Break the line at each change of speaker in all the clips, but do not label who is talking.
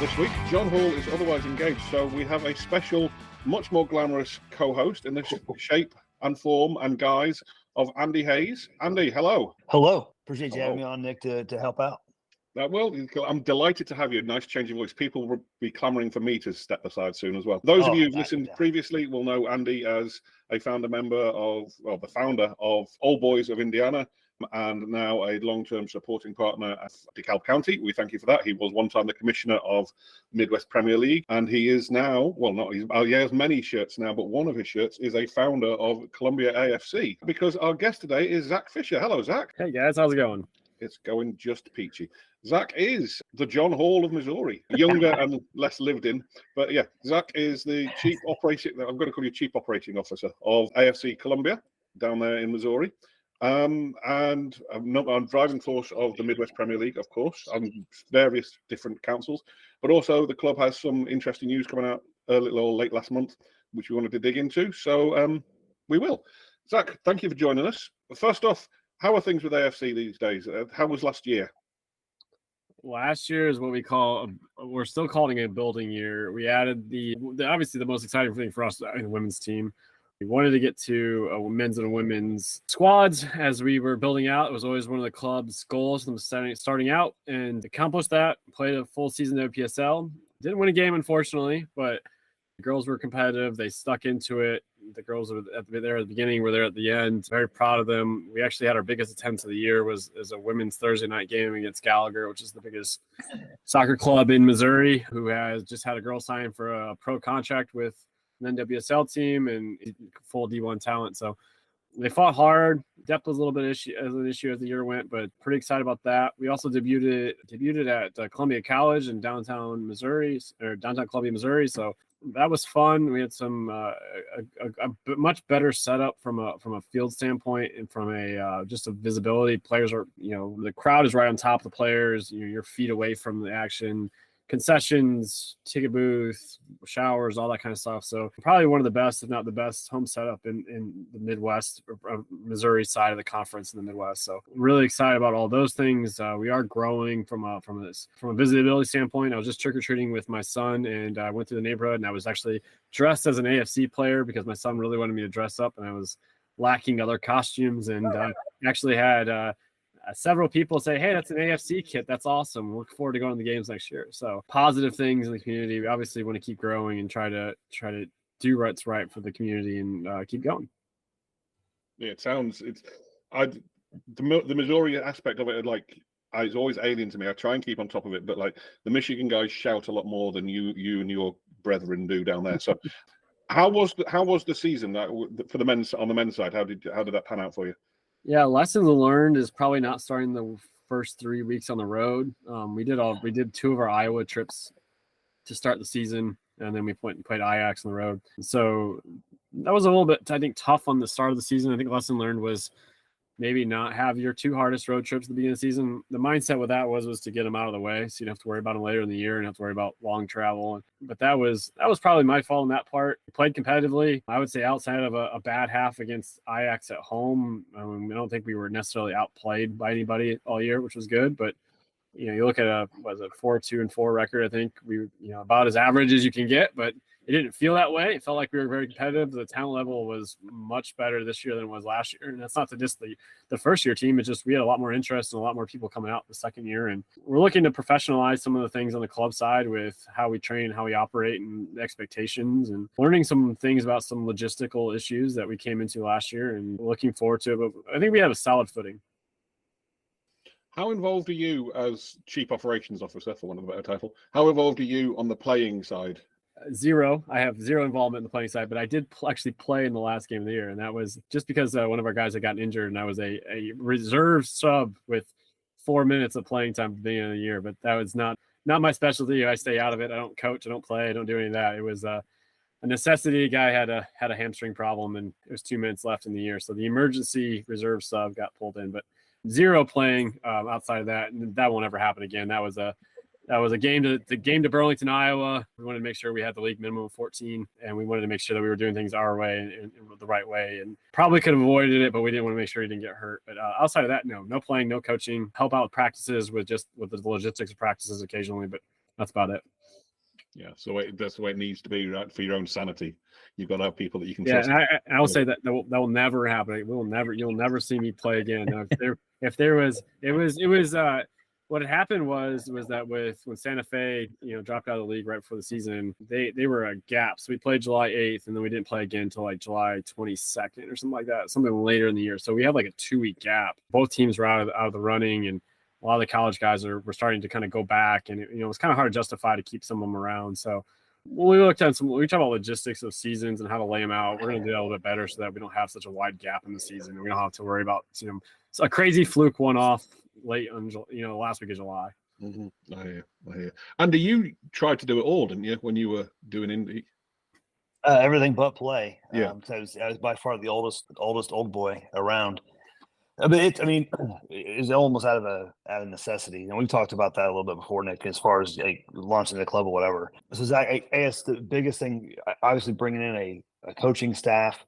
this week. John Hall is otherwise engaged, so we have a special, much more glamorous co-host in the shape and form and guise of Andy Hayes. Andy, hello.
Hello. Appreciate you having me on, Nick, to help out.
Well, I'm delighted to have you. Nice change of voice. People will be clamoring for me to step aside soon as well. Those of you who've listened previously will know Andy as a founder member of, well, the founder of Old Boys of Indiana, and now a long-term supporting partner at DeKalb County. We thank you for that. He was one time the commissioner of Midwest Premier League, and he is now, well, not he has many shirts now, but one of his shirts is a founder of Colombia AFC. Because our guest today is Zach Fisher. Hello, Zach.
Hey guys, how's it going?
It's going just peachy. Zach is the John Hall of Missouri, younger and less lived in. But yeah, Zach is the chief operating, I'm going to call you chief operating officer of AFC Colombia down there in Missouri. And I'm driving force of the Midwest Premier League, of course, on various different councils. But also the club has some interesting news coming out early or late last month, which we wanted to dig into. So we will. Zach, thank you for joining us. First off, how are things with AFC these days? How was last year?
Last year is what we're still calling it a building year. We added the obviously the most exciting thing for us in the women's team. We wanted to get to men's and women's squads as we were building out. It was always one of the club's goals from starting out, and accomplished that. Played a full season of PSL. Didn't win a game, unfortunately, but the girls were competitive. They stuck into it. The girls were there at the beginning, were there at the end. Very proud of them. We actually had our biggest attendance of the year was a women's Thursday night game against Gallagher, which is the biggest soccer club in Missouri, who has just had a girl sign for a pro contract with an NWSL team and full D1 talent. So they fought hard. Depth was a little bit an issue as the year went, but pretty excited about that. We also debuted at Columbia College in downtown Columbia, Missouri. So that was fun. We had some a much better setup from a field standpoint and from a just a visibility. Players are, the crowd is right on top of the players. You're feet away from the action. Concessions, ticket booth, showers, all that kind of stuff. So probably one of the best, if not the best, home setup in the Midwest, Missouri side of the conference in the Midwest. So really excited about all those things. We are growing from a visibility standpoint. I was just trick-or-treating with my son, and I went through the neighborhood, and I was actually dressed as an AFC player because my son really wanted me to dress up, and I was lacking other costumes, and actually had several people say, hey, that's an AFC kit. That's awesome. Look forward to going to the games next year. So positive things in the community. We obviously want to keep growing and try to do what's right for the community and keep going.
Yeah, the Missouri aspect of it, it's always alien to me. I try and keep on top of it, but the Michigan guys shout a lot more than you and your brethren do down there. So how was the season for the men's on the men's side? How did that pan out for you?
Yeah, lessons learned is probably not starting the first 3 weeks on the road. We did 2 of our Iowa trips to start the season, and then we played Ajax on the road. So that was a little bit, I think, tough on the start of the season. I think lesson learned was maybe not have your 2 hardest road trips at the beginning of the season. The mindset with that was to get them out of the way, so you don't have to worry about them later in the year and have to worry about long travel. But that was probably my fault in that part. We played competitively. I would say outside of a bad half against Ajax at home, I don't think we were necessarily outplayed by anybody all year, which was good. But you look at a 4-2-4 record. I think we about as average as you can get, but it didn't feel that way. It felt like we were very competitive. The talent level was much better this year than it was last year. And that's not to diss the first year team. It's just we had a lot more interest and a lot more people coming out the second year. And we're looking to professionalize some of the things on the club side with how we train, how we operate, and expectations, and learning some things about some logistical issues that we came into last year and looking forward to it. But I think we have a solid footing.
How involved are you as Chief Operations Officer, for want of a better title? How involved are you on the playing side?
Zero. I have zero involvement in the playing side, but I did actually play in the last game of the year, and that was just because one of our guys had gotten injured, and I was a reserve sub with 4 minutes of playing time at the beginning of the year. But that was not my specialty. I stay out of it. I don't coach. I don't play. I don't do any of that. It was a necessity. A guy had a hamstring problem, and it was 2 minutes left in the year, so the emergency reserve sub got pulled in. But zero playing outside of that, and that won't ever happen again. That was a game to Burlington, Iowa. We wanted to make sure we had the league minimum of 14, and we wanted to make sure that we were doing things our way and the right way. And probably could have avoided it, but we didn't want to make sure he didn't get hurt. But outside of that, no playing, no coaching. Help out with practices with the logistics of practices occasionally, but that's about it.
Yeah, so that's the way it needs to be, right? For your own sanity, you've got to have people that you can
Yeah,
trust.
and I will say that that will never happen. You'll never see me play again. Now, if there was, it was what had happened was that when Santa Fe, dropped out of the league right before the season, they were a gap. So we played July 8th, and then we didn't play again until like July 22nd or something like that, something later in the year. So we had like a 2-week gap. Both teams were out of the running, and a lot of the college guys were starting to kind of go back, and it was kind of hard to justify to keep some of them around. So when we looked at we talk about logistics of seasons and how to lay them out, we're going to do that a little bit better so that we don't have such a wide gap in the season, and we don't have to worry about a crazy fluke one-off late on last week of July.
Mm-hmm. I hear. And you tried to do it all, didn't you, when you were doing indie?
Everything but play.
Yeah.
I was by far the oldest old boy around. But it's almost out of necessity. And we've talked about that a little bit before, Nick, as far as launching the club or whatever. So Zach, I guess the biggest thing, obviously, bringing in a coaching staff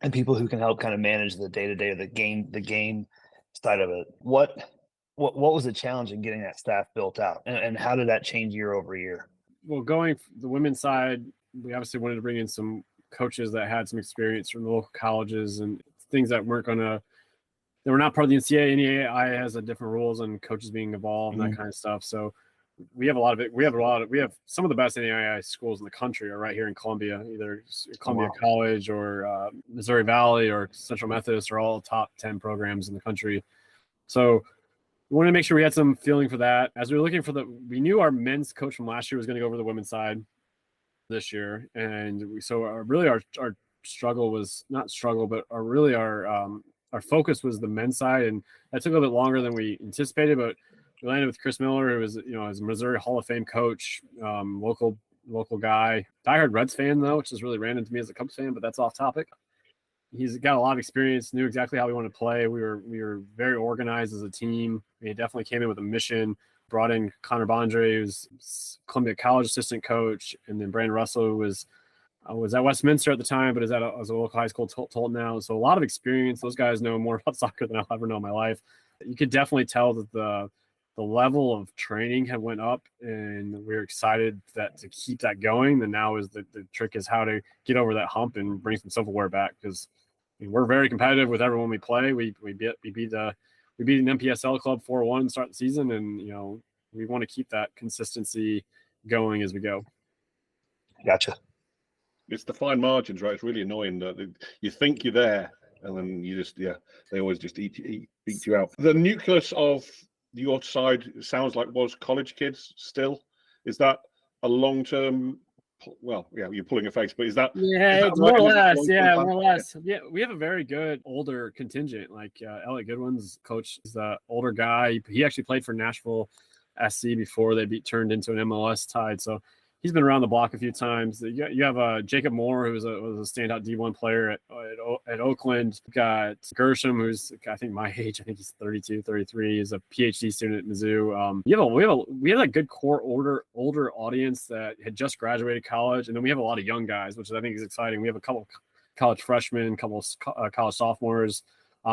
and people who can help kind of manage the day-to-day of the game side of it. What was the challenge in getting that staff built out, and how did that change year over year?
Well, going the women's side, we obviously wanted to bring in some coaches that had some experience from the local colleges and things that weren't going to. They were not part of the NCAA. NCAA has different rules on coaches being involved and that kind of stuff. So we have a lot of it. We have some of the best NCAA schools in the country are right here in Columbia, either Columbia College or Missouri Valley or Central Methodist are all top 10 programs in the country. So we wanted to make sure we had some feeling for that. As we were looking we knew our men's coach from last year was going to go over the women's side this year. And our struggle was not struggle, but our focus was the men's side, and that took a little bit longer than we anticipated. But we landed with Chris Miller, who was a Missouri Hall of Fame coach, local guy, diehard Reds fan though, which is really random to me as a Cubs fan, but that's off topic. He's got a lot of experience, knew exactly how we want to play. We were very organized as a team. We definitely came in with a mission. Brought in Connor Bondre, who's Columbia College assistant coach, and then Brandon Russell, who was at Westminster at the time, but is at a local high school Tolton now. So a lot of experience. Those guys know more about soccer than I'll ever know in my life. You could definitely tell that the level of training had went up, and we're excited to keep that going. And now is the trick is how to get over that hump and bring some silverware back, because we're very competitive with everyone we play. We beat an MPSL club 4-1 to start the season, and we want to keep that consistency going as we go.
Gotcha.
It's the fine margins, right? It's really annoying that you think you're there, and then they always just beat you out. The nucleus of your side sounds like was college kids still. Is that a long-term? Well, yeah, you're pulling a face, but is that?
Yeah,
is
it's
that
more
right?
or less. Yeah, more or less. Yeah, we have a very good older contingent. Like Elliot Goodwin's coach is the older guy. He actually played for Nashville SC before they turned into an MLS tide. So he's been around the block a few times. You have Jacob Moore, who was a standout D1 player at Oakland. You've got Gershom, who's I think my age. I think he's 32, 33. He's a PhD student at Mizzou. We have a good core older audience that had just graduated college, and then we have a lot of young guys, which I think is exciting. We have a couple of college freshmen, a couple of college sophomores.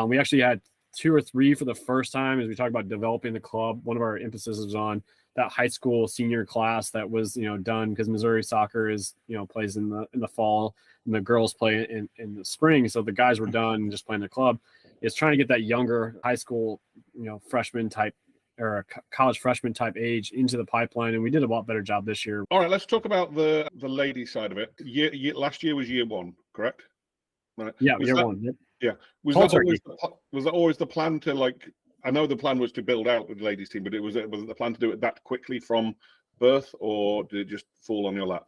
We actually had 2 or 3 for the first time as we talk about developing the club. One of our emphasis was on that high school senior class that was done, because Missouri soccer is plays in the fall and the girls play in the spring. So the guys were done and just playing the club. It's trying to get that younger high school freshman type or college freshman type age into the pipeline, and we did a lot better job this year.
All right, let's talk about the lady side of it. Last year was year 1, correct? Right.
Yeah, year 1.
Yeah. Was that always the plan to I know the plan was to build out the ladies team, but was it the plan to do it that quickly from birth, or did it just fall on your lap?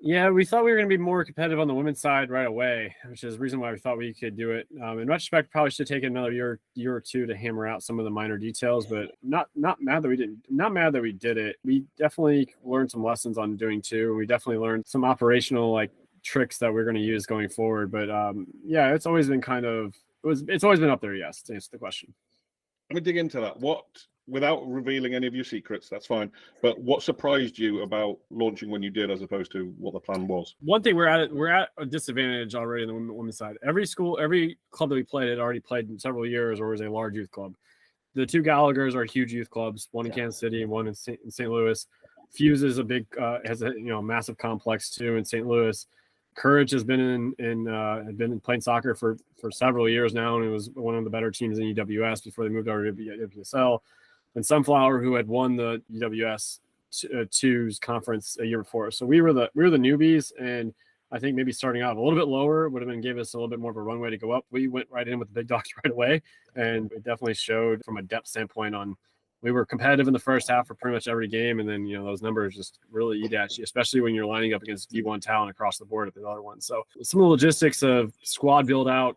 Yeah, we thought we were going to be more competitive on the women's side right away, which is the reason why we thought we could do it. In retrospect, probably should take another year or two to hammer out some of the minor details, but not mad that we didn't. Not mad that we did it. We definitely learned some lessons on doing too. We definitely learned some operational tricks that we're going to use going forward. But yeah, it's always been it's always been up there. Yes, to answer the question.
Let me dig into that. Without revealing any of your secrets, that's fine. But what surprised you about launching when you did, as opposed to what the plan was?
One thing, we're at a disadvantage already on the women's side. Every club that we played had already played in several years, or was a large youth club. The 2 Gallaghers are huge youth clubs, one in Kansas City and one in St. Louis. Fuse is a big has a massive complex too in St. Louis. Courage has been been playing soccer for several years now, and it was one of the better teams in EWS before they moved over to WSL. And Sunflower, who had won the EWS twos conference a year before, so we were the newbies, and I think maybe starting out a little bit lower would have been gave us a little bit more of a runway to go up. We went right in with the big dogs right away, and it definitely showed from a depth standpoint. We were competitive in the first half for pretty much every game, and then those numbers just really eat at you, especially when you're lining up against D1 talent across the board at the other one. So some of the logistics of squad build out,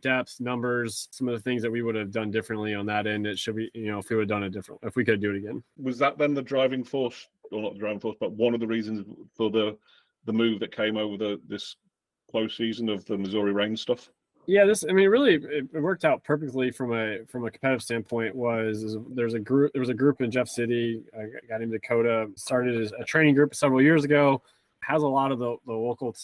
depth, numbers, some of the things that we would have done differently on that end. It should be, if we would have done it different, if we could do it again.
Was that then the driving force, or not the driving force, but one of the reasons for the move that came over this close season of the Missouri Reign stuff?
Yeah, really it worked out perfectly from a competitive standpoint. There was a group in Jeff City, a guy named Dakota, started as a training group several years ago. Has a lot of the local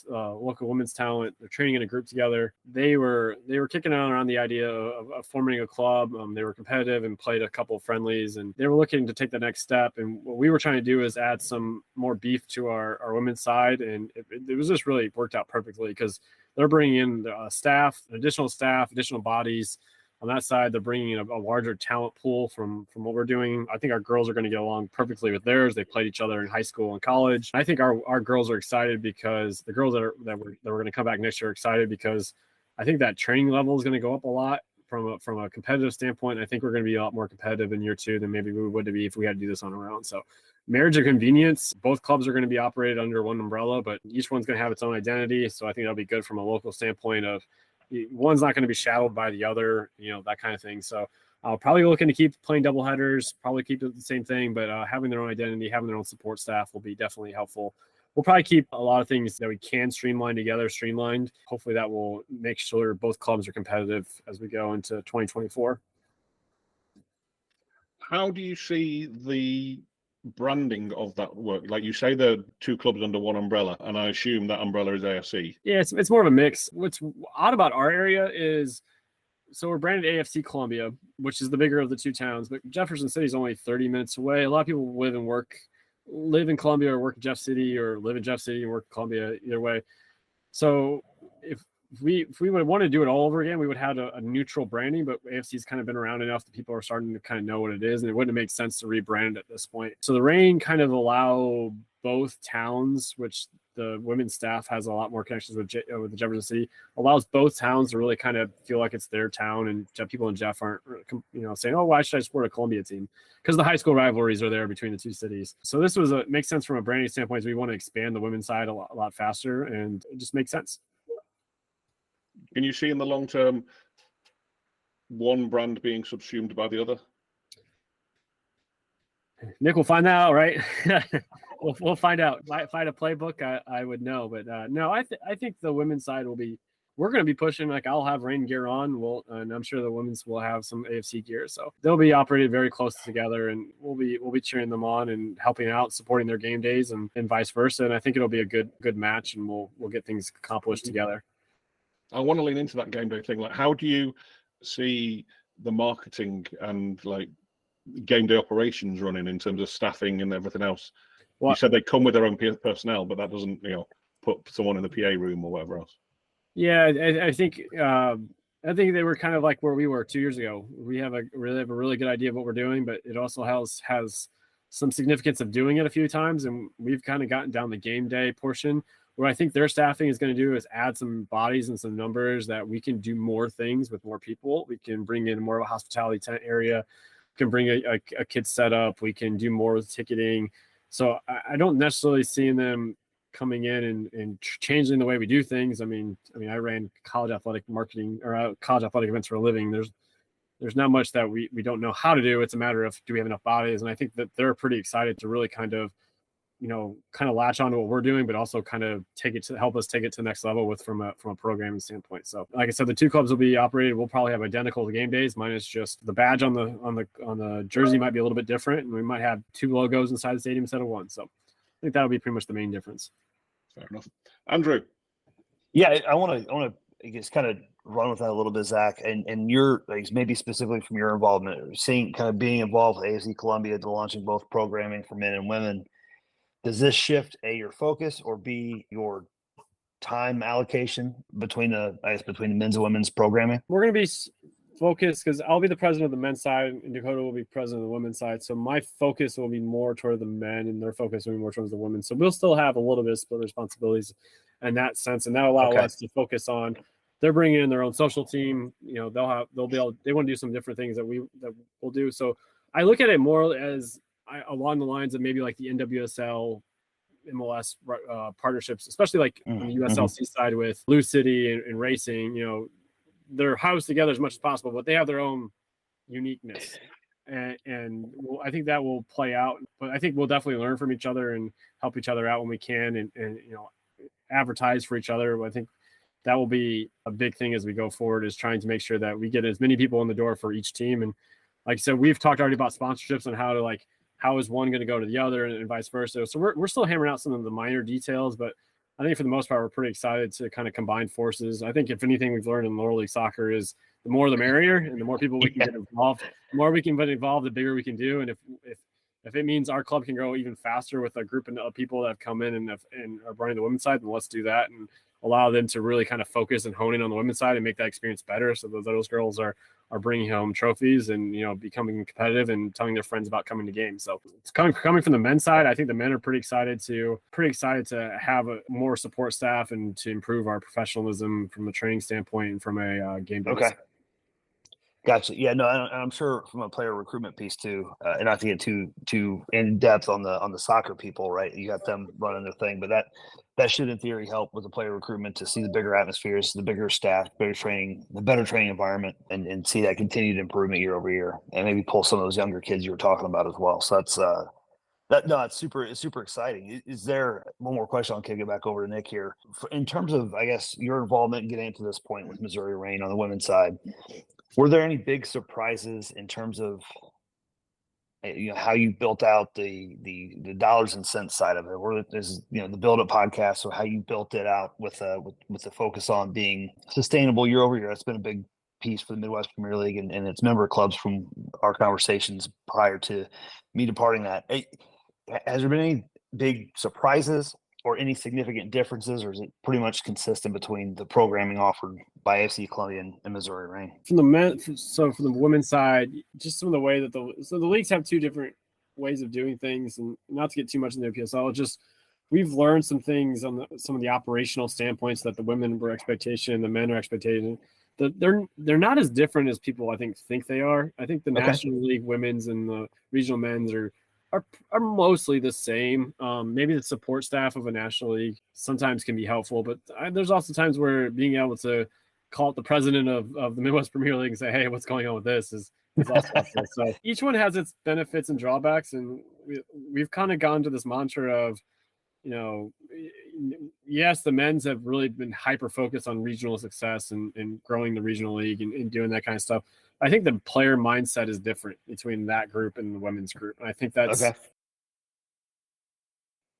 women's talent. They're training in a group together. They were kicking around the idea of forming a club. They were competitive and played a couple of friendlies, and they were looking to take the next step. And what we were trying to do is add some more beef to our women's side, and it was just really worked out perfectly because they're bringing in additional bodies. On that side, they're bringing in a larger talent pool from what we're doing. I think our girls are going to get along perfectly with theirs. They played each other in high school and college. I think our girls are excited because the girls that were going to come back next year are excited because I think that training level is going to go up a lot from a competitive standpoint. I think we're going to be a lot more competitive in year two than maybe we would be if we had to do this on our own. So marriage of convenience, both clubs are going to be operated under one umbrella, but each one's going to have its own identity. So I think that'll be good from a local standpoint of one's not going to be shadowed by the other, that kind of thing. So I'll probably looking to keep playing double headers, probably keep it the same thing, but having their own identity, having their own support staff will be definitely helpful. We'll probably keep a lot of things that we can streamline together, streamlined. Hopefully that will make sure both clubs are competitive as we go into 2024.
How do you see the branding of that work? Like you say, the two clubs under one umbrella, and I assume that umbrella is AFC.
Yeah, it's more of a mix. What's odd about our area is, so we're branded AFC Colombia, which is the bigger of the two towns, but Jefferson City is only 30 minutes away. A lot of people live in Columbia or work in Jeff City, or live in Jeff City and work in Columbia, either way. So if we would want to do it all over again, we would have a neutral branding, but AFC's kind of been around enough that people are starting to kind of know what it is, and it wouldn't make sense to rebrand at this point. So the Reign kind of allow both towns, which the women's staff has a lot more connections with the Jefferson City, allows both towns to really kind of feel like it's their town, and people in Jeff aren't saying, oh, why should I support a Columbia team? Because the high school rivalries are there between the two cities. So this makes sense from a branding standpoint. We want to expand the women's side a lot faster, and it just makes sense. Can
you see in the long term one brand being subsumed by the other?
Nick will find that out, right? we'll find out. If I had a playbook, I would know. But no, I think the women's side we're going to be pushing. Like, I'll have Reign gear on. And I'm sure the women's will have some AFC gear. So they'll be operated very close together, and we'll be cheering them on and helping out, supporting their game days, and vice versa. And I think it'll be a good match, and we'll get things accomplished together.
I want to lean into that game day thing. Like, how do you see the marketing and like game day operations running in terms of staffing and everything else? Well, you said they come with their own personnel, but that doesn't, put someone in the PA room or whatever else.
Yeah, I think they were kind of like where we were 2 years ago. We have a really good idea of what we're doing, but it also has some significance of doing it a few times, and we've kind of gotten down the game day portion. What I think their staffing is going to do is add some bodies and some numbers that we can do more things with more people. We can bring in more of a hospitality tent area. We can bring a kids setup. We can do more with ticketing. So I don't necessarily see them coming in and changing the way we do things. I mean, I ran college athletic marketing or college athletic events for a living. There's not much that we don't know how to do. It's a matter of, do we have enough bodies? And I think that they're pretty excited to really kind of latch on to what we're doing, but also kind of help us take it to the next level from a programming standpoint. So like I said, the two clubs will be operated. We'll probably have identical game days, minus just the badge on the jersey might be a little bit different, and we might have two logos inside the stadium instead of one. So I think that'll be pretty much the main difference.
Fair enough. Andrew.
Yeah, I want to just kind of run with that a little bit, Zach, and you're like, maybe specifically from your involvement, being involved with AFC Colombia, to launching both programming for men and women. Does this shift your focus or B, your time allocation between the men's and women's programming?
We're going to be focused because I'll be the president of the men's side and Dakota will be president of the women's side. So my focus will be more toward the men and their focus will be more towards the women. So we'll still have a little bit of split responsibilities in that sense. And that'll allow us to focus on, they're bringing in their own social team. They want to do some different things that we'll do. So I look at it more as along the lines of maybe like the NWSL MLS partnerships, especially like on the USLC side with Blue City and racing, they're housed together as much as possible, but they have their own uniqueness. And I think that will play out, but I think we'll definitely learn from each other and help each other out when we can and advertise for each other. I think that will be a big thing as we go forward, is trying to make sure that we get as many people in the door for each team. And like I said, we've talked already about sponsorships and how is one going to go to the other and vice versa. So we're still hammering out some of the minor details, but I think for the most part, we're pretty excited to kind of combine forces. I think if anything we've learned in lower league soccer is the more the merrier, and the more people we can get involved, the more we can get involved, the bigger we can do. And if it means our club can grow even faster with a group of people that have come in and are running the women's side, then let's do that and allow them to really kind of focus and hone in on the women's side and make that experience better, so that those girls are bringing home trophies and becoming competitive and telling their friends about coming to games. So it's coming from the men's side. I think the men are pretty excited to have a more support staff and to improve our professionalism from a training standpoint and from a game day.
Okay. Gotcha. Yeah, no, and I'm sure from a player recruitment piece too, and not to get too in depth on the soccer people, right? You got them running their thing, but that should in theory help with the player recruitment to see the bigger atmospheres, the bigger staff, better training, the better training environment, and see that continued improvement year over year, and maybe pull some of those younger kids you were talking about as well. So it's super exciting. Is there one more question? I'll kick it back over to Nick here. In terms of, I guess, your involvement in getting to this point with Missouri Reign on the women's side, were there any big surprises in terms of how you built out the dollars and cents side of it? Or there's the Build Up podcast, so how you built it out with the focus on being sustainable year over year. That's been a big piece for the Midwest Premier League and its member clubs from our conversations prior to me departing that. Has there been any big surprises or any significant differences, or is it pretty much consistent between the programming offered by AFC Colombia and Missouri Reign?
From the men, so from the women's side, just some of the way that the leagues have two different ways of doing things, and not to get too much into the PSL, just we've learned some things on some of the operational standpoints that the women were expectation, the men are expectation. They're not as different as people I think they are. I think the National League women's and the regional men's are mostly the same. Maybe the support staff of a National League sometimes can be helpful, but there's also times where being able to call it the president of the Midwest Premier League and say, hey, what's going on with this is also helpful. So each one has its benefits and drawbacks, and we've kind of gone to this mantra of, yes, the men's have really been hyper focused on regional success and growing the regional league and doing that kind of stuff. I think the player mindset is different between that group and the women's group. And I think that's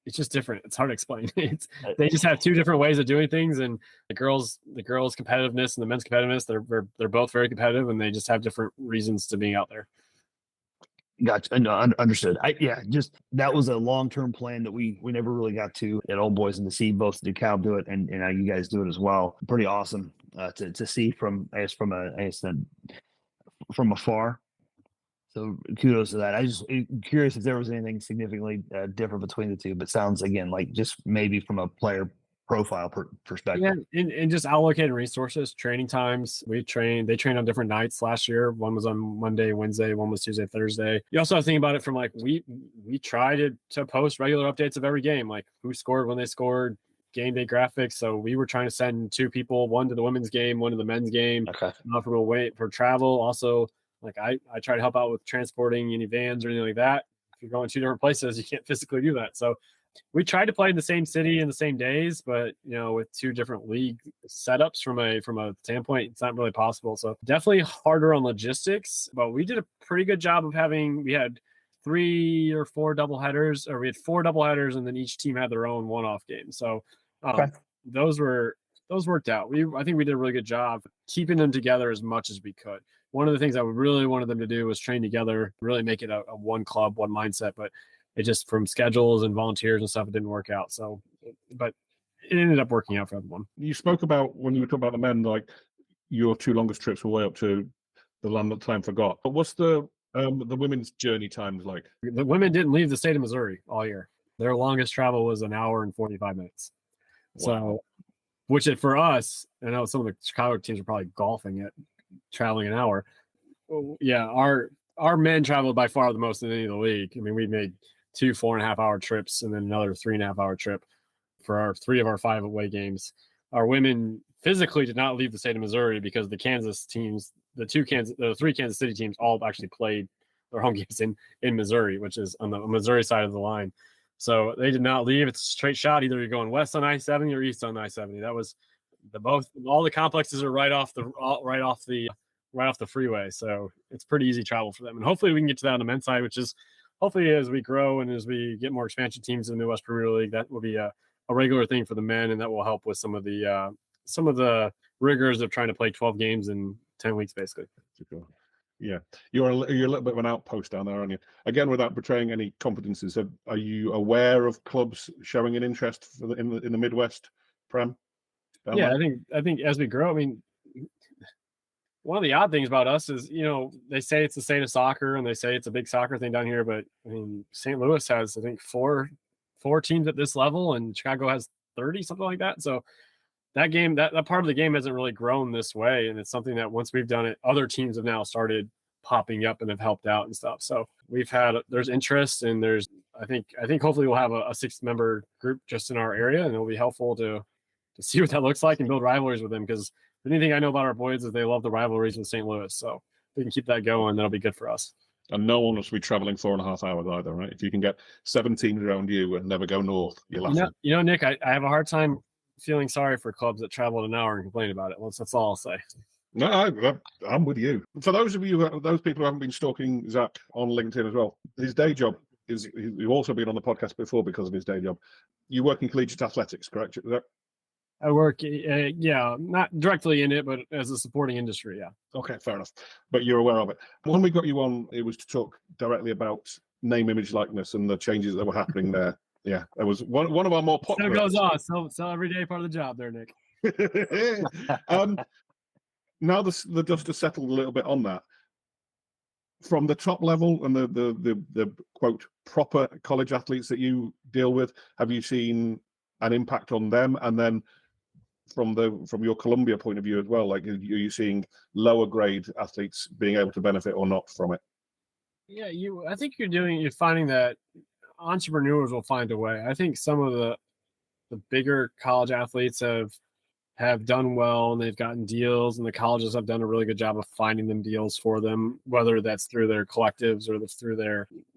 it's just different. It's hard to explain. They just have two different ways of doing things, and the girls' competitiveness and the men's competitiveness, they're both very competitive, and they just have different reasons to being out there.
Gotcha. No, understood. Just that was a long-term plan that we never really got to at Old Boys, and to see both DeKalb do it and how you guys do it as well. Pretty awesome to see from afar. So kudos to that. I just curious if there was anything significantly different between the two, but sounds again like just maybe from a player profile perspective.
Yeah, and just allocating resources, training times. They trained on different nights last year. One was on Monday, Wednesday, one was Tuesday, Thursday. You also have to think about it from like we try to post regular updates of every game, like who scored, when they scored, game day graphics. So we were trying to send two people, one to the women's game, one to the men's game.
Okay.
Not from away for travel. Also, like I try to help out with transporting any vans or anything like that. If you're going two different places, you can't physically do that. So we tried to play in the same city in the same days, but with two different league setups from a standpoint, it's not really possible. So definitely harder on logistics, but we did a pretty good job of we had 3 or 4 doubleheaders, or we had 4 doubleheaders, and then each team had their own one-off game. So those worked out. I think we did a really good job keeping them together as much as we could. One of the things I really wanted them to do was train together, really make it a one club, one mindset. But It just from schedules and volunteers and stuff, it didn't work out. So, but it ended up working out for everyone.
You spoke about when you were talking about the men, like your 2 longest trips were way up to the land that time forgot. But what's the women's journey times like?
The women didn't leave the state of Missouri all year. Their longest travel was an hour and 45 minutes.
Wow.
So, which for us, I know some of the Chicago teams are probably golfing it, traveling an hour. Yeah, our men traveled by far the most in any of the league. I mean, we made 2 4.5-hour trips and then another 3.5-hour trip for our 3 of our 5 away games. Our women physically did not leave the state of Missouri because the Kansas teams, the 3 Kansas City teams, all actually played their home games in Missouri, which is on the Missouri side of the line. So they did not leave. It's a straight shot. Either you're going west on I-70 or east on I-70. That was all the complexes are right off the freeway. So it's pretty easy travel for them. And hopefully we can get to that on the men's side, which is hopefully as we grow and as we get more expansion teams in the Midwest Premier League, that will be a regular thing for the men, and that will help with some of the rigors of trying to play 12 games in 10 weeks, basically.
Yeah, you're a little bit of an outpost down there, aren't you? Again, without betraying any confidences, are you aware of clubs showing an interest in the Midwest Prem?
Yeah, I think as we grow, I mean, one of the odd things about us is, they say it's the state of soccer and they say it's a big soccer thing down here, but I mean, St. Louis has, I think, four teams at this level, and Chicago has 30, something like that. So that game, that part of the game hasn't really grown this way. And it's something that once we've done it, other teams have now started popping up and have helped out and stuff. So there's interest, and I think hopefully we'll have a 6-member group just in our area, and it'll be helpful to see what that looks like and build rivalries with them. Because anything I know about our boys is they love the rivalries with St. Louis. So if we can keep that going, that'll be good for us.
And no one will be traveling 4.5 hours either, right? If you can get 7 teams around you and never go north, you're laughing.
Nick, I have a hard time feeling sorry for clubs that travel an hour and complain about it. That's all I'll say.
No, I'm with you. For those people who haven't been stalking Zach on LinkedIn as well, his day job is, you've also been on the podcast before because of his day job. You work in collegiate athletics, correct? Is that...
I work, not directly in it, but as a supporting industry, yeah.
Okay, fair enough. But you're aware of it. When we got you on, it was to talk directly about name, image, likeness and the changes that were happening there. Yeah, it was one of our more popular.
So it goes on. So every day part of the job there, Nick.
Now the dust has settled a little bit on that. From the top level and the quote proper college athletes that you deal with, have you seen an impact on them? And then from your Columbia point of view as well, like, are you seeing lower grade athletes being able to benefit or not from it?
Yeah, I think you're finding that entrepreneurs will find a way. I think some of the bigger college athletes have done well, and they've gotten deals, and the colleges have done a really good job of finding them deals for them, whether that's through their collectives or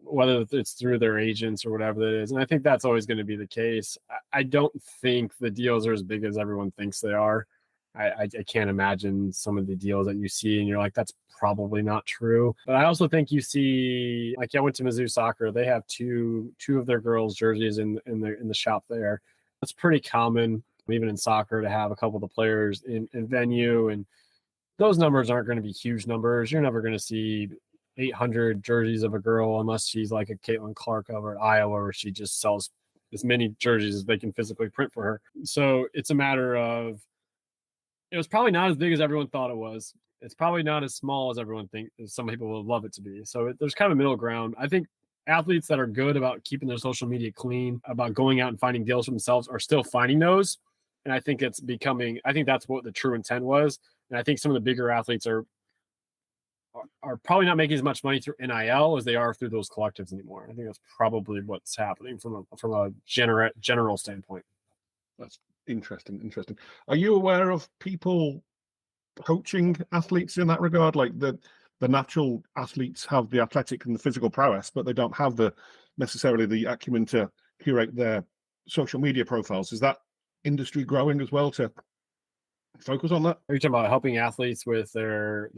whether it's through their agents or whatever that is. And I think that's always going to be the case. I don't think the deals are as big as everyone thinks they are. I can't imagine some of the deals that you see and you're like, that's probably not true. But I also think you see, like, I went to Mizzou soccer. They have two of their girls' jerseys in the shop there. That's pretty common, even in soccer, to have a couple of the players in venue. And those numbers aren't going to be huge numbers. You're never going to see 800 jerseys of a girl unless she's like a Caitlin Clark over at Iowa, where she just sells as many jerseys as they can physically print for her. So it's a matter of, it was probably not as big as everyone thought it was. It's probably not as small as everyone thinks. Some people would love it to be. So there's kind of a middle ground. I think athletes that are good about keeping their social media clean, about going out and finding deals for themselves, are still finding those. And I think that's what the true intent was. And I think some of the bigger athletes are probably not making as much money through NIL as they are through those collectives anymore. I think that's probably what's happening from a general standpoint.
That's interesting. Are you aware of people coaching athletes in that regard? Like the natural athletes have the athletic and the physical prowess, but they don't have necessarily the acumen to curate their social media profiles. Is that industry growing as well to focus on that?
Are you talking about helping athletes with their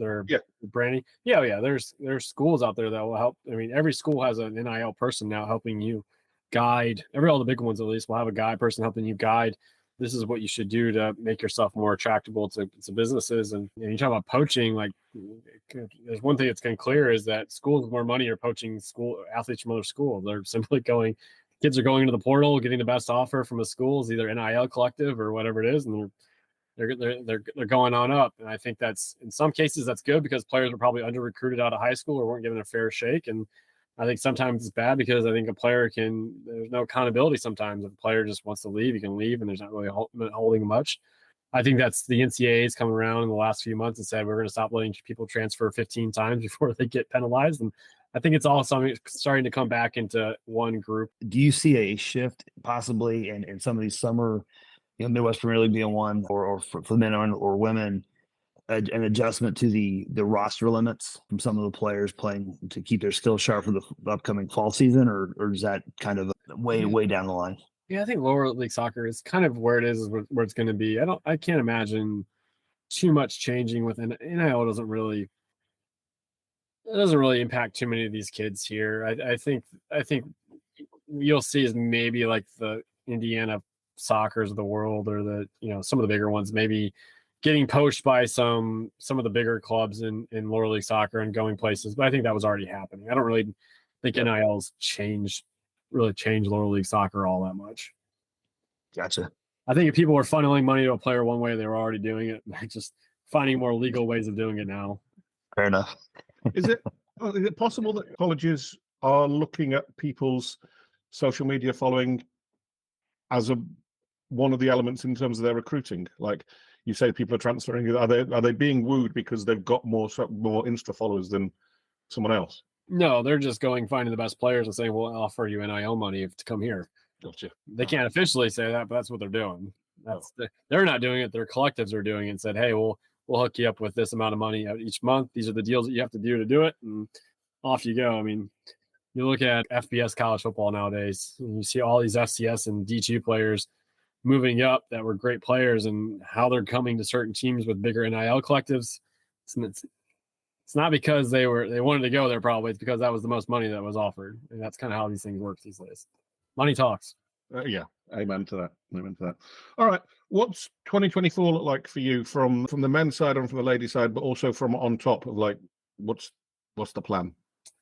branding? Yeah. There's schools out there that will help. I mean, every school has an NIL person now helping you guide. All the big ones at least will have a guide person helping you guide this is what you should do to make yourself more attractable to businesses. And you talk about poaching, like there's one thing that's been clear is that schools with more money are poaching school athletes from other schools. They're simply kids are going into the portal, getting the best offer from a school, either NIL collective or whatever it is, and they're going on up. And I think that's, in some cases, that's good because players were probably under recruited out of high school or weren't given a fair shake. And I think sometimes it's bad because I think a player there's no accountability sometimes. If a player just wants to leave, he can leave, and there's not really holding much. I think that's the NCAA's come around in the last few months and said we're going to stop letting people transfer 15 times before they get penalized. And I think it's all starting to come back into one group.
Do you see a shift possibly in some of these summer, Midwest Premier League being one, or for men or women, an adjustment to the roster limits from some of the players playing to keep their skills sharp for the upcoming fall season, or is that kind of way down the line?
Yeah, I think lower league soccer is kind of where it is where it's going to be. I can't imagine too much changing with NIL. Doesn't really impact too many of these kids here. I think you'll see is maybe like the Indiana Soccers of the world, or the some of the bigger ones maybe getting poached by some of the bigger clubs in lower league soccer and going places. But I think that was already happening. I don't really think NIL's changed lower league soccer all that much.
Gotcha.
I think if people were funneling money to a player one way, they were already doing it. They're just finding more legal ways of doing it now.
Fair enough.
Is it possible that colleges are looking at people's social media following as one of the elements in terms of their recruiting? Like you say, people are transferring. Are they being wooed because they've got more Insta followers than someone else?
No, they're just finding the best players and saying, "We'll offer you NIL money to come here."
Gotcha.
They can't officially say that, but that's what they're doing. They're not doing it. Their collectives are doing it and said, "Hey, we'll hook you up with this amount of money each month. These are the deals that you have to do it, and off you go." I mean, you look at FBS college football nowadays, and you see all these FCS and D2 players moving up that were great players, and how they're coming to certain teams with bigger NIL collectives. It's not because they wanted to go there. Probably it's because that was the most money that was offered, and that's kind of how these things work these days. Money talks.
Yeah, amen to that. All right, what's 2024 look like for you from the men's side and from the ladies' side, but also from on top of what's the plan?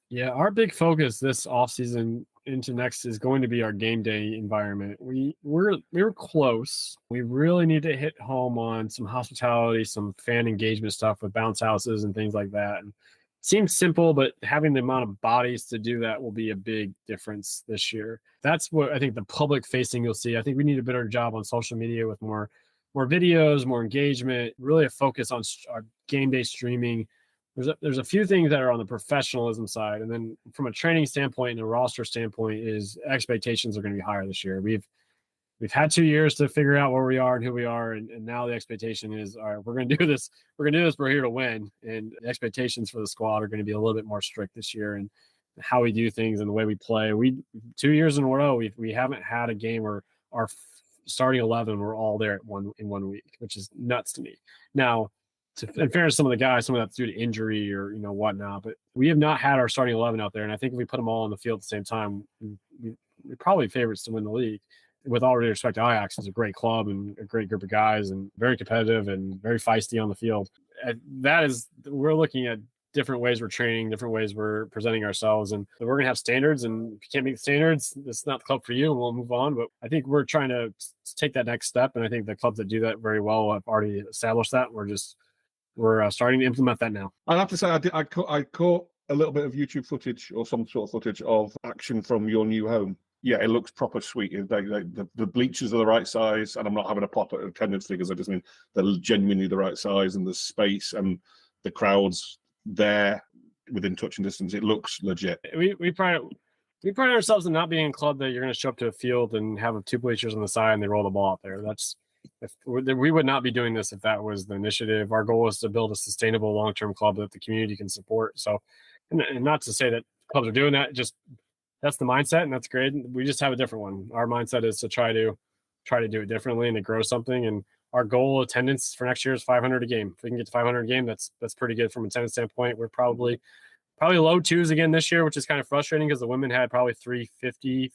Yeah, our big focus this offseason into next is going to be our game day environment. We were close. We really need to hit home on some hospitality, some fan engagement stuff with bounce houses and things like that. And it seems simple, but having the amount of bodies to do that will be a big difference this year. That's what I think the public facing you'll see. I think we need a better job on social media with more videos, more engagement, really a focus on our game day streaming. There's a few things that are on the professionalism side, and then from a training standpoint and a roster standpoint, is expectations are going to be higher this year. We've had 2 years to figure out where we are and who we are, and now the expectation is, all right, we're going to do this. We're here to win, and the expectations for the squad are going to be a little bit more strict this year, and how we do things and the way we play. 2 years in a row, we haven't had a game where our starting 11 were all there in 1 week, which is nuts to me. Now, in fairness, some of the guys, some of that's due to injury or whatnot, but we have not had our starting 11 out there. And I think if we put them all on the field at the same time, we're probably favorites to win the league. With all due respect to Ajax, it's a great club and a great group of guys and very competitive and very feisty on the field. We're looking at different ways we're training, different ways we're presenting ourselves, and we're going to have standards. And if you can't meet the standards, it's not the club for you, and we'll move on. But I think we're trying to take that next step, and I think the clubs that do that very well have already established that. We're starting to implement that now.
I have to say, I caught a little bit of YouTube footage or some sort of footage of action from your new home. Yeah, it looks proper sweet. The bleachers are the right size, and I'm not having a pop at attendance figures. I just mean they're genuinely the right size, and the space and the crowds there within touching distance. It looks legit.
We pride ourselves in not being a club that you're going to show up to a field and have 2 bleachers on the side and they roll the ball out there. We would not be doing this if that was the initiative. Our goal is to build a sustainable long-term club that the community can support. So, and not to say that clubs are doing that, just that's the mindset, and that's great. We just have a different one. Our mindset is to try to do it differently and to grow something. And our goal attendance for next year is 500 a game. If we can get to 500 a game, that's pretty good from an attendance standpoint. We're probably low twos again this year, which is kind of frustrating because the women had probably 350,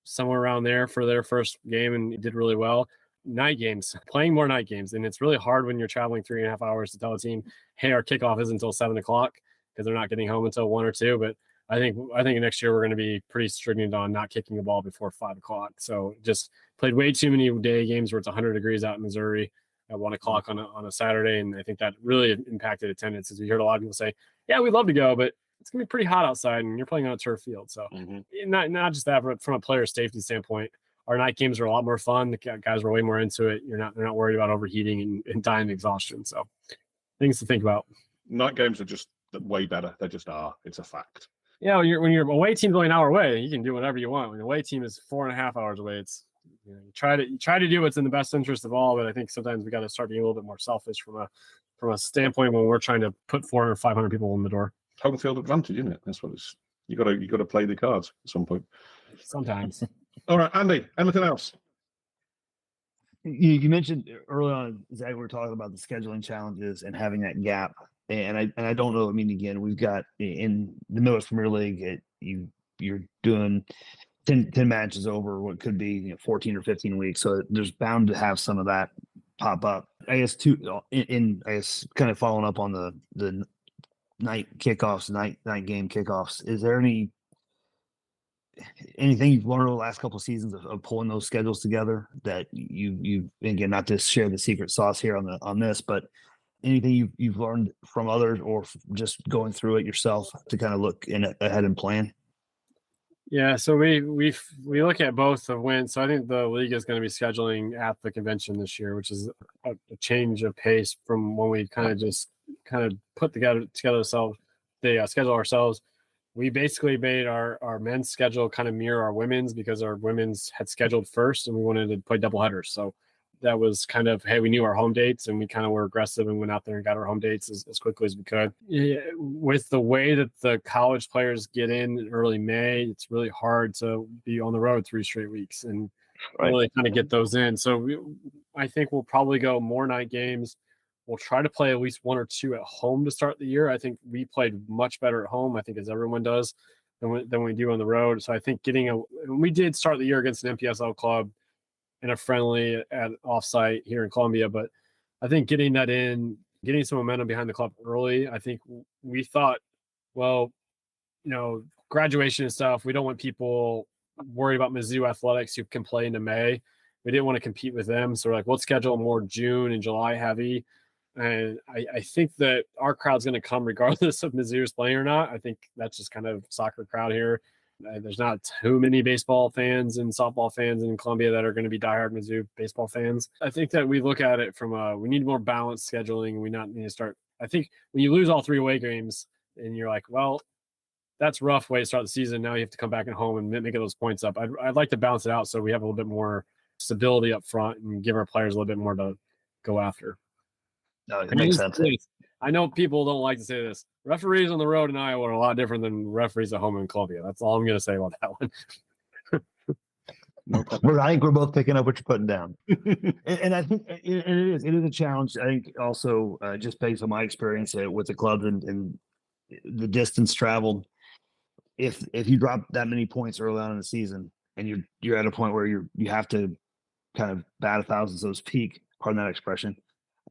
somewhere around there for their first game, and did really well. night games, playing more night games. And it's really hard when you're traveling 3.5 hours to tell a team, hey, our kickoff isn't until 7 o'clock because they're not getting home until 1 or 2. But I think next year we're going to be pretty stringent on not kicking a ball before 5 o'clock. So just played way too many day games where it's 100 degrees out in Missouri at 1 o'clock on a Saturday. And I think that really impacted attendance, as we heard a lot of people say, yeah, we'd love to go, but it's going to be pretty hot outside and you're playing on a turf field. So not just that, but from a player safety standpoint, our night games are a lot more fun. The guys were way more into it. They're not worried about overheating and dying of exhaustion. So things to think about.
Night games are just way better. They just are. It's a fact.
Yeah, when your away team's only an hour away, you can do whatever you want. When the away team is 4.5 hours away, it's you try to do what's in the best interest of all. But I think sometimes we got to start being a little bit more selfish from a standpoint when we're trying to put 400 or 500 people in the door.
Home field advantage, isn't it? That's what it's. You got to play the cards at some point.
Sometimes.
All right, Andy. Anything else?
You mentioned early on, Zach, we were talking about the scheduling challenges and having that gap. And I don't know. I mean, again, we've got in the Midwest Premier League, you're doing 10 matches over what could be 14 or 15 weeks. So there's bound to have some of that pop up. I guess kind of following up on the night kickoffs, night game kickoffs. Is there anything you've learned over the last couple of seasons of pulling those schedules together that you again, not to share the secret sauce here on this, but anything you've learned from others or just going through it yourself to kind of look ahead and plan?
Yeah, so we look at both of when. So I think the league is going to be scheduling at the convention this year, which is a change of pace from when we kind of put together ourselves, schedule ourselves. We basically made our men's schedule kind of mirror our women's because our women's had scheduled first and we wanted to play double headers. So that was kind of, hey, we knew our home dates and we kind of were aggressive and went out there and got our home dates as quickly as we could. Yeah, with the way that the college players get in early May, it's really hard to be on the road 3 straight weeks and really kind of get those in. So I think we'll probably go more night games. We'll try to play at least 1 or 2 at home to start the year. I think we played much better at home, I think, as everyone does, than we do on the road. So I think we did start the year against an MPSL club in a friendly at offsite here in Columbia, but I think getting some momentum behind the club early, I think we thought, well, graduation and stuff, we don't want people worried about Mizzou athletics who can play into May. We didn't want to compete with them. So we're like, we'll schedule more June and July heavy. And I think that our crowd's going to come regardless of Mizzou's playing or not. I think that's just kind of soccer crowd here. There's not too many baseball fans and softball fans in Columbia that are going to be diehard Mizzou baseball fans. I think that we look at it from we need more balanced scheduling. We not need to start. I think when you lose all 3 away games and you're like, well, that's a rough way to start the season. Now you have to come back at home and make those points up. I'd like to balance it out so we have a little bit more stability up front and give our players a little bit more to go after.
No, it makes sense.
I know people don't like to say this. Referees on the road in Iowa are a lot different than referees at home in Columbia. That's all I'm going to say about that one.
I think we're both picking up what you're putting down. and I think it is a challenge. I think also just based on my experience with the club and the distance traveled, if you drop that many points early on in the season and you're at a point where you have to kind of bat 1,000, so to speak, pardon that expression,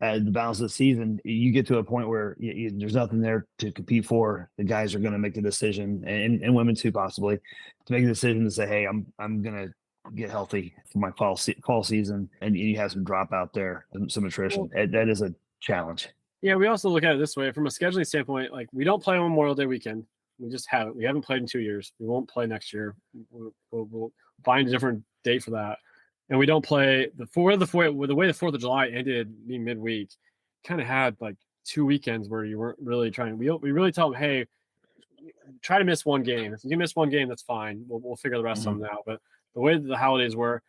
the balance of the season, you get to a point where there's nothing there to compete for. The guys are going to make the decision, and women too, possibly, to make a decision to say, "Hey, I'm going to get healthy for my fall season," and you have some dropout there, some attrition. That is a challenge.
Yeah, we also look at it this way from a scheduling standpoint. Like, we don't play on Memorial Day weekend. We just haven't. We haven't played in 2 years. We won't play next year. We'll find a different date for that. And we don't play the way the 4th of July ended being midweek, kind of had like 2 weekends where you weren't really trying. We really tell them, hey, try to miss one game. If you miss one game, that's fine. We'll figure the rest of them out. But the way that the holidays were,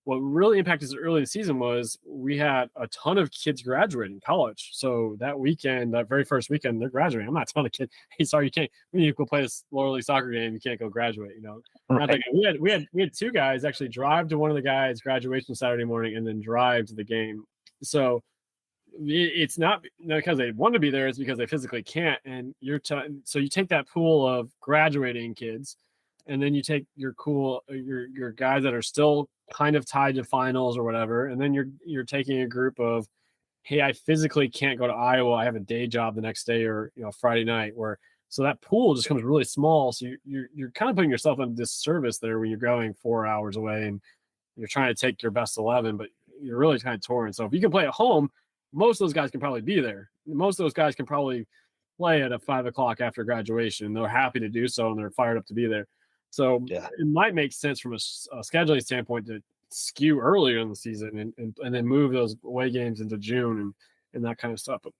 what really impacted us early in the season was we had a ton of kids graduating college. So that weekend, that very first weekend, they're graduating. I'm not telling a kid, hey, sorry, you can't. When you go play this lower league soccer game, you can't go graduate. Right. We had 2 guys actually drive to one of the guys' graduation Saturday morning and then drive to the game. So it's not because they want to be there; it's because they physically can't. And so you take that pool of graduating kids, and then you take your your guys that are still kind of tied to finals or whatever, and then you're taking a group of, hey, I physically can't go to Iowa. I have a day job the next day or Friday night. So that pool just becomes really small. So you're kind of putting yourself in disservice there when you're going 4 hours away and you're trying to take your best 11, but you're really kind of torn. So if you can play at home, most of those guys can probably be there. Most of those guys can probably play at 5 o'clock after graduation. They're happy to do so and they're fired up to be there. So It might make sense from a scheduling standpoint to skew earlier in the season and then move those away games into June and that kind of stuff. But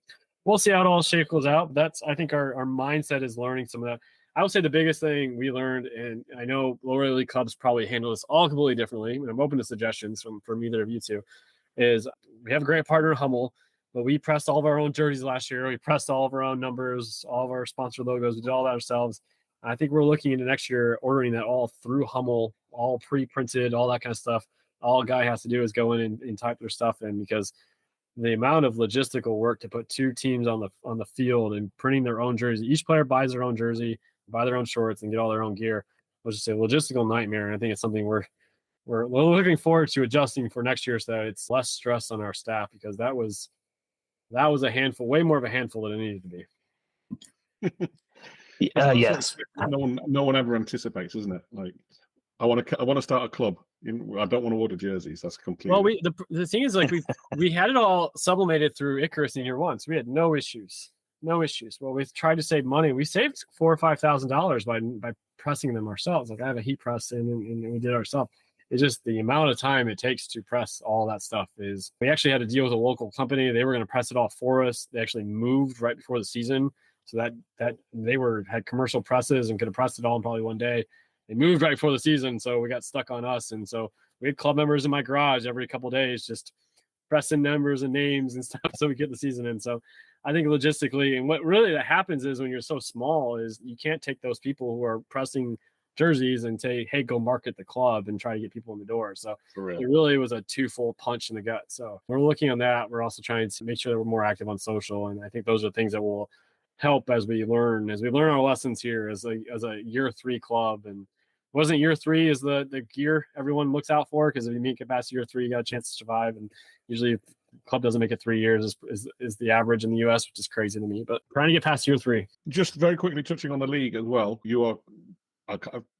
we'll see how it all shakes out. I think our mindset is learning some of that. I would say the biggest thing we learned, and I know lower league clubs probably handle this all completely differently, and I'm open to suggestions from either of you two, is we have a great partner in Hummel, but we pressed all of our own jerseys last year. We pressed all of our own numbers, all of our sponsor logos. We did all that ourselves. I think we're looking into next year ordering that all through Hummel, all pre-printed, all that kind of stuff. All a guy has to do is go in and type their stuff in, because the amount of logistical work to put 2 teams on the field and printing their own jersey. Each player buys their own jersey, buy their own shorts, and get all their own gear. Was just a logistical nightmare. And I think it's something we're looking forward to adjusting for next year, so that it's less stress on our staff, because that was a handful, way more of a handful than it needed to be.
Yes.
No one ever anticipates, isn't it? Like, I want to start a club. I don't want to order jerseys. That's completely.
Well, the thing is, like, we had it all sublimated through Icarus in year one, so we had no issues. Well, we tried to save money. We saved $4,000 or $5,000 by pressing them ourselves. Like, I have a heat press and we did it ourselves. It's just the amount of time it takes to press all that stuff is. We actually had to deal with a local company. They were going to press it all for us. They actually moved right before the season, so that they had commercial presses and could have pressed it all in probably one day. They moved right before the season, so we got stuck on us. And so we had club members in my garage every couple of days just pressing numbers and names and stuff so we get the season in. So I think logistically, and what really that happens is when you're so small is you can't take those people who are pressing jerseys and say, hey, go market the club and try to get people in the door. So it really was a twofold punch in the gut. So we're looking on that. We're also trying to make sure that we're more active on social. And I think those are things that will help as we learn our lessons here as a year 3 club. And wasn't year 3 is the gear everyone looks out for, because if you make it past year 3, you got a chance to survive. And usually if the club doesn't make it 3 years is the average in the US, which is crazy to me, but trying to get past year 3.
Just very quickly touching on the league as well. You are,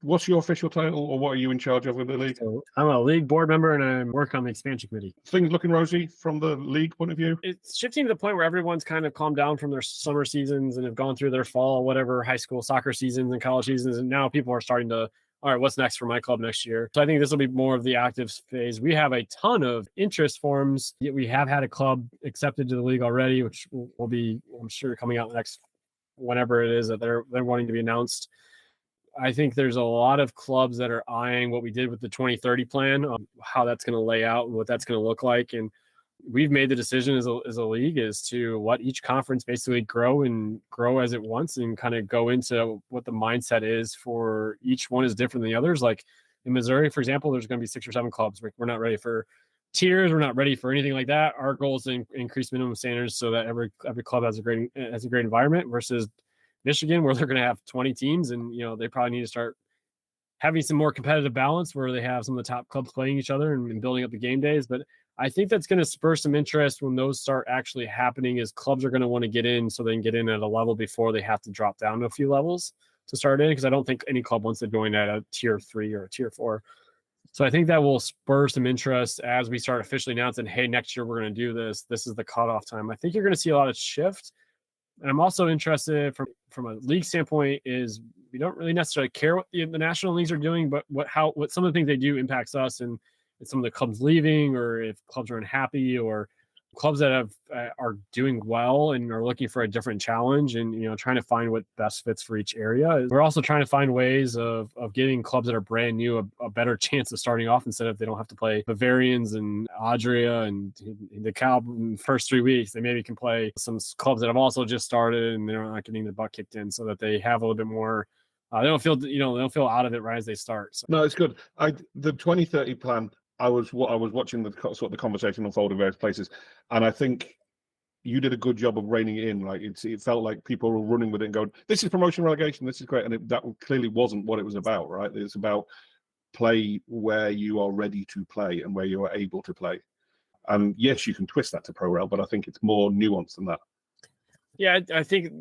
what's your official title, or what are you in charge of in the league?
So I'm a league board member and I work on the expansion committee.
Things looking rosy from the league point of view?
It's shifting to the point where everyone's kind of calmed down from their summer seasons and have gone through their fall, whatever, high school soccer seasons and college seasons. And now people are starting to, all right, what's next for my club next year? So I think this will be more of the active phase. We have a ton of interest forms. We have had a club accepted to the league already, which will be, I'm sure, coming out next, whenever it is that they're wanting to be announced. I think there's a lot of clubs that are eyeing what we did with the 2030 plan, how that's going to lay out and what that's going to look like. And we've made the decision as a league is to let each conference basically grow as it wants and kind of go into what the mindset is for each one is different than the others. Like in Missouri, for example, there's going to be 6 or 7 clubs. We're not ready for tiers. We're not ready for anything like that. Our goal is to increase minimum standards so that every club has a great environment, versus Michigan, where they're going to have 20 teams, and they probably need to start having some more competitive balance where they have some of the top clubs playing each other and building up the game days. But I think that's going to spur some interest when those start actually happening, is clubs are going to want to get in so they can get in at a level before they have to drop down to a few levels to start in, because I don't think any club wants to join at a tier 3 or a tier 4. So I think that will spur some interest as we start officially announcing, hey, next year we're going to do this. This is the cutoff time. I think you're going to see a lot of shift. And I'm also interested from a league standpoint is we don't really necessarily care what the national leagues are doing, but what some of the things they do impacts us, and some of the clubs leaving, or if clubs are unhappy, or clubs that are doing well and are looking for a different challenge, and trying to find what best fits for each area. We're also trying to find ways of giving clubs that are brand new a better chance of starting off, instead of they don't have to play Bavarians and Adria and the Cal in the first 3 weeks. They maybe can play some clubs that have also just started and they're not getting their butt kicked in, so that they have a little bit more. They don't feel out of it right as they start. So.
No, it's good. The 2030 plan. I was watching the conversation unfold in various places, and I think you did a good job of reining it in. Like it felt like people were running with it and going, "This is promotion relegation. This is great," and that clearly wasn't what it was about, right? It's about play where you are ready to play and where you are able to play. And yes, you can twist that to pro rel, but I think it's more nuanced than that.
Yeah, I think,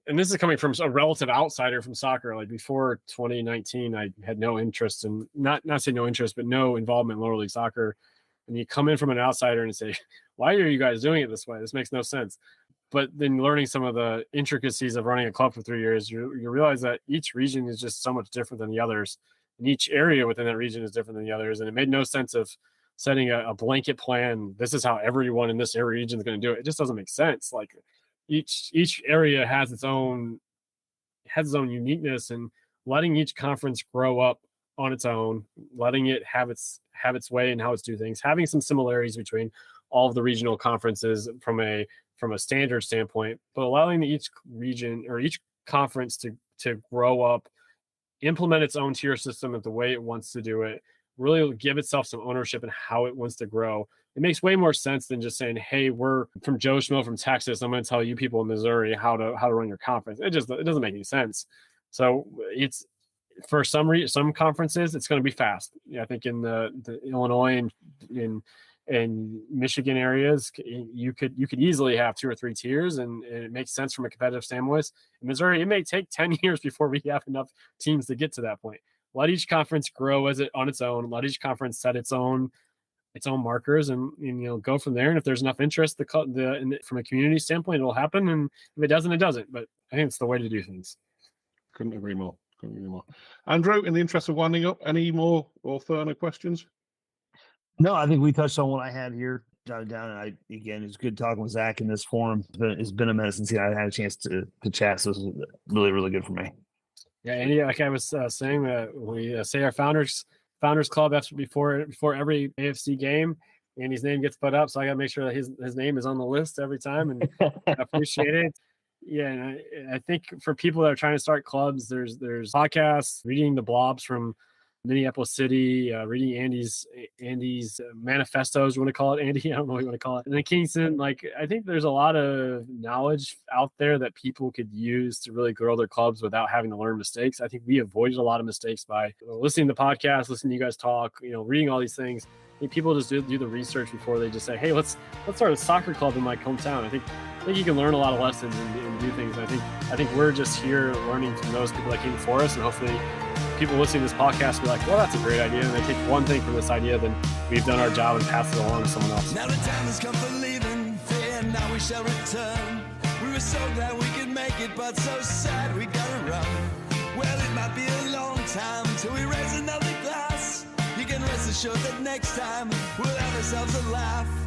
and this is coming from a relative outsider from soccer. Like before 2019, I had no interest in, not say no interest, but no involvement in lower league soccer. And you come in from an outsider and say, "Why are you guys doing it this way? This makes no sense." But then learning some of the intricacies of running a club for 3 years, you realize that each region is just so much different than the others. And each area within that region is different than the others. And it made no sense of setting a blanket plan. This is how everyone in this area region is going to do it. It just doesn't make sense. Like each area has its own uniqueness, and letting each conference grow up on its own, letting it have its way and how it's do things, having some similarities between all of the regional conferences from a standard standpoint, but allowing each region or each conference to grow up, implement its own tier system at the way it wants to do it, really give itself some ownership in how it wants to grow. It makes way more sense than just saying, "Hey, we're from Joe Schmo from Texas. I'm going to tell you people in Missouri how to run your conference." It doesn't make any sense. So it's for some conferences, it's going to be fast. Yeah, I think in the Illinois and in Michigan areas, you could easily have 2 or 3 tiers, and it makes sense from a competitive standpoint. In Missouri, it may take 10 years before we have enough teams to get to that point. Let each conference grow on its own. Let each conference set its own markers, and go from there. And if there's enough interest, from a community standpoint, it'll happen. And if it doesn't, it doesn't. But I think it's the way to do things.
Couldn't agree more. Andrew, in the interest of winding up, any more or further questions?
No, I think we touched on what I had here jotted down. And again, it's good talking with Zach in this forum. It's been a minute since I had a chance to chat. So this is really, really good for me.
Yeah, Andy, like I was saying, we say our founders club before every AFC game, Andy's name gets put up, so I got to make sure that his name is on the list every time, and I appreciate it. Yeah, and I think for people that are trying to start clubs, there's podcasts, reading the blobs from Minneapolis City, reading Andy's manifestos, you want to call it, Andy? I don't know what you want to call it. And then Kingston, I think there's a lot of knowledge out there that people could use to really grow their clubs without having to learn mistakes. I think we avoided a lot of mistakes by listening to the podcast, listening to you guys talk, reading all these things. I think people just do the research before they just say, "Hey, let's start a soccer club in my hometown." I think you can learn a lot of lessons and do things. I think we're just here learning from those people that came before us, and hopefully people listening to this podcast will be like, "Well, that's a great idea," and they take one thing from this idea, then we've done our job and passed it along to someone else.
Now the time has come for leaving, fear now we shall return. We were so glad we could make it, but so sad we gotta run. Well, it might be a long time till we raise another glass. You can rest assured that next time we'll have ourselves a laugh.